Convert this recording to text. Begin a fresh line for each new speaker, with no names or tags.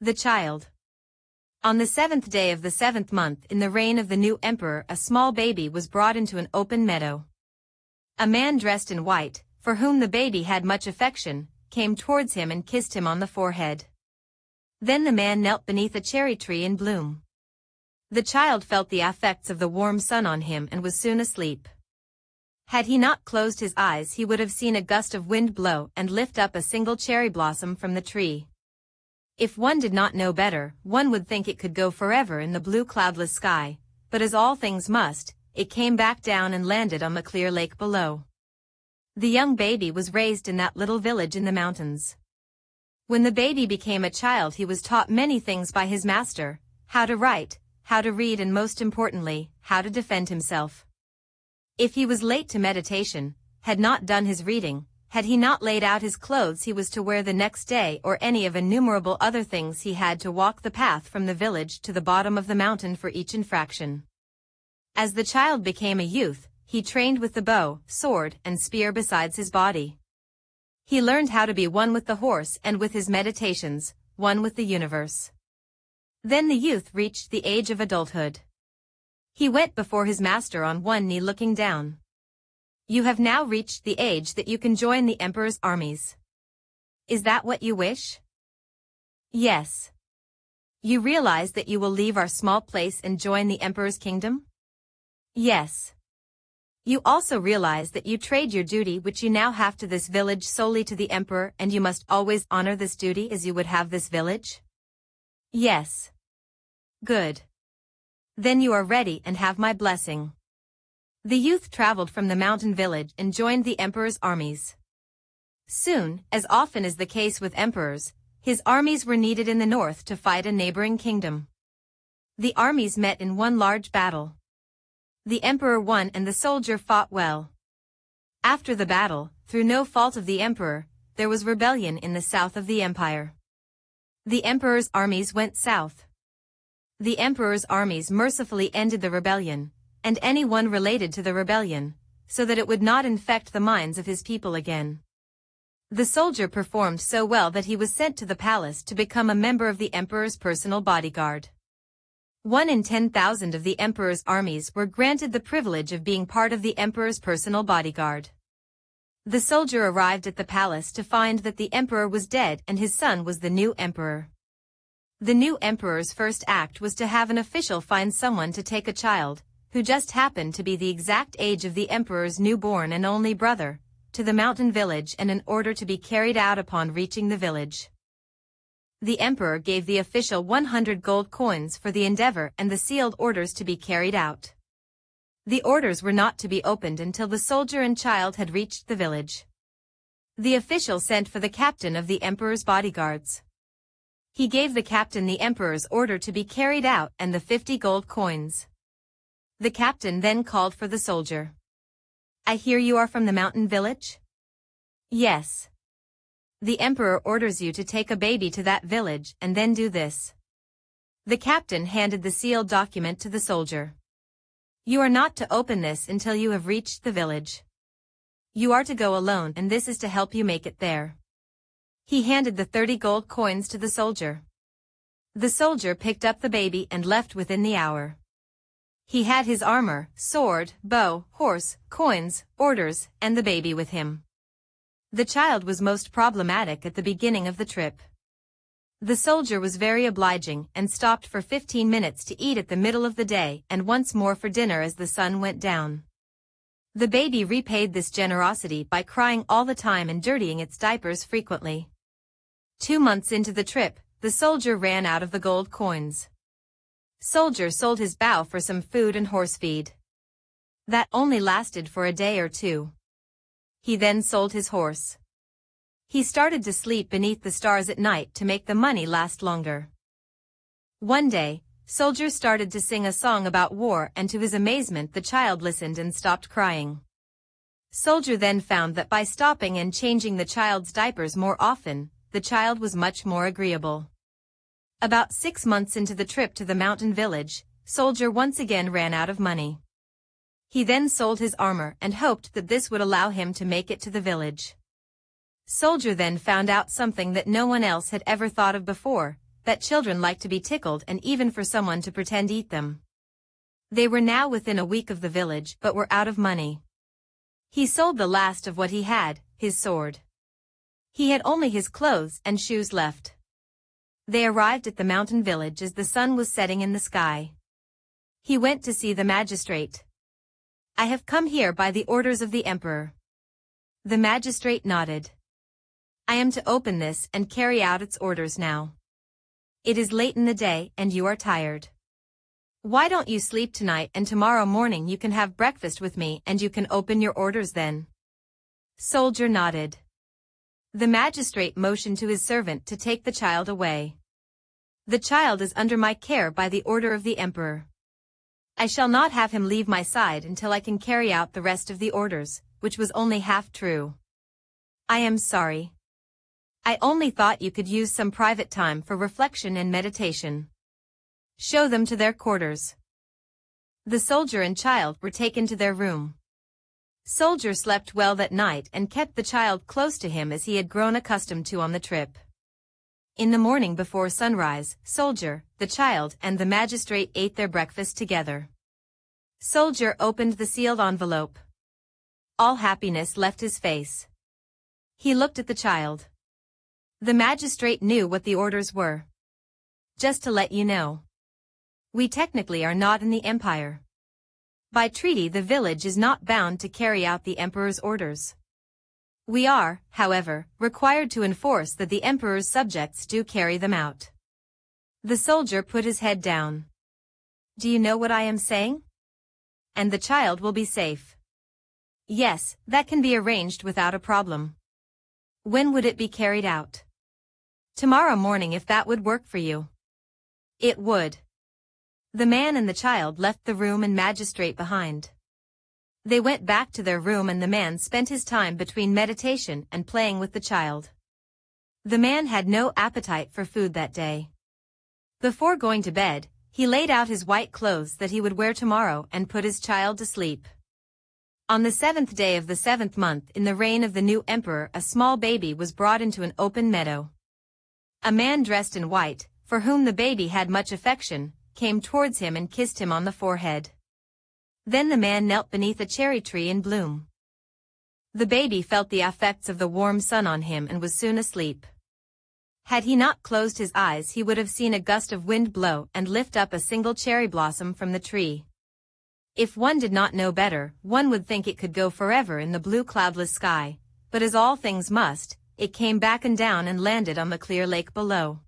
The child. On the 7th day of the 7th month in the reign of the new emperor, a small baby was brought into an open meadow. A man dressed in white, for whom the baby had much affection, came towards him and kissed him on the forehead. Then the man knelt beneath a cherry tree in bloom. The child felt the effects of the warm sun on him and was soon asleep. Had he not closed his eyes, he would have seen a gust of wind blow and lift up a single cherry blossom from the tree. If one did not know better, one would think it could go forever in the blue cloudless sky, but as all things must, it came back down and landed on the clear lake below. The young baby was raised in that little village in the mountains. When the baby became a child, he was taught many things by his master: how to write, how to read, and most importantly, how to defend himself. If he was late to meditation, had not done his reading, had he not laid out his clothes he was to wear the next day, or any of innumerable other things, he had to walk the path from the village to the bottom of the mountain for each infraction. As the child became a youth, he trained with the bow, sword, and spear besides his body. He learned how to be one with the horse and with his meditations, one with the universe. Then the youth reached the age of adulthood. He went before his master on one knee, looking down. You have now reached the age that you can join the emperor's armies. Is that what you wish? Yes. You realize that you will leave our small place and join the emperor's kingdom? Yes. You also realize that you trade your duty which you now have to this village solely to the emperor, and you must always honor this duty as you would have this village? Yes. Good. Then you are ready and have my blessing. The youth traveled from the mountain village and joined the emperor's armies. Soon, as often is the case with emperors, his armies were needed in the north to fight a neighboring kingdom. The armies met in one large battle. The emperor won and the soldier fought well. After the battle, through no fault of the emperor, there was rebellion in the south of the empire. The emperor's armies went south. The emperor's armies mercifully ended the rebellion, and anyone related to the rebellion, so that it would not infect the minds of his people again. The soldier performed so well that he was sent to the palace to become a member of the emperor's personal bodyguard. 1 in 10,000 of the emperor's armies were granted the privilege of being part of the emperor's personal bodyguard. The soldier arrived at the palace to find that the emperor was dead and his son was the new emperor. The new emperor's first act was to have an official find someone to take a child, who just happened to be the exact age of the emperor's newborn and only brother, to the mountain village and in order to be carried out upon reaching the village. The emperor gave the official 100 gold coins for the endeavor and the sealed orders to be carried out. The orders were not to be opened until the soldier and child had reached the village. The official sent for the captain of the emperor's bodyguards. He gave the captain the emperor's order to be carried out and the 50 gold coins. The captain then called for the soldier. I hear you are from the mountain village? Yes. The emperor orders you to take a baby to that village and then do this. The captain handed the sealed document to the soldier. You are not to open this until you have reached the village. You are to go alone and this is to help you make it there. He handed the 30 gold coins to the soldier. The soldier picked up the baby and left within the hour. He had his armor, sword, bow, horse, coins, orders, and the baby with him. The child was most problematic at the beginning of the trip. The soldier was very obliging and stopped for 15 minutes to eat at the middle of the day and once more for dinner as the sun went down. The baby repaid this generosity by crying all the time and dirtying its diapers frequently. 2 months into the trip, the soldier ran out of the gold coins. Soldier sold his bow for some food and horse feed. That only lasted for a day or two. He then sold his horse. He started to sleep beneath the stars at night to make the money last longer. One day, soldier started to sing a song about war and to his amazement the child listened and stopped crying. Soldier then found that by stopping and changing the child's diapers more often, the child was much more agreeable. About 6 months into the trip to the mountain village, soldier once again ran out of money. He then sold his armor and hoped that this would allow him to make it to the village. Soldier then found out something that no one else had ever thought of before, that children like to be tickled and even for someone to pretend eat them. They were now within a week of the village but were out of money. He sold the last of what he had, his sword. He had only his clothes and shoes left. They arrived at the mountain village as the sun was setting in the sky. He went to see the magistrate. "I have come here by the orders of the emperor." The magistrate nodded. "I am to open this and carry out its orders now. It is late in the day and you are tired. Why don't you sleep tonight and tomorrow morning you can have breakfast with me and you can open your orders then?" Soldier nodded. The magistrate motioned to his servant to take the child away. "The child is under my care by the order of the emperor. I shall not have him leave my side until I can carry out the rest of the orders," which was only half true. "I am sorry. I only thought you could use some private time for reflection and meditation. Show them to their quarters." The soldier and child were taken to their room. Soldier slept well that night and kept the child close to him as he had grown accustomed to on the trip. In the morning before sunrise, Soldier, the child and the magistrate ate their breakfast together. Soldier opened the sealed envelope. All happiness left his face. He looked at the child. The magistrate knew what the orders were. "Just to let you know, we technically are not in the empire. By treaty the village is not bound to carry out the emperor's orders. We are, however, required to enforce that the emperor's subjects do carry them out." The soldier put his head down. "Do you know what I am saying? And the child will be safe." "Yes, that can be arranged without a problem." "When would it be carried out?" "Tomorrow morning if that would work for you." It would. The man and the child left the room and magistrate behind. They went back to their room and the man spent his time between meditation and playing with the child. The man had no appetite for food that day. Before going to bed, he laid out his white clothes that he would wear tomorrow and put his child to sleep. On the 7th day of the 7th month in the reign of the new emperor, a small baby was brought into an open meadow. A man dressed in white, for whom the baby had much affection, came towards him and kissed him on the forehead. Then the man knelt beneath a cherry tree in bloom. The baby felt the effects of the warm sun on him and was soon asleep. Had he not closed his eyes he would have seen a gust of wind blow and lift up a single cherry blossom from the tree. If one did not know better, one would think it could go forever in the blue cloudless sky, but as all things must, it came back and down and landed on the clear lake below.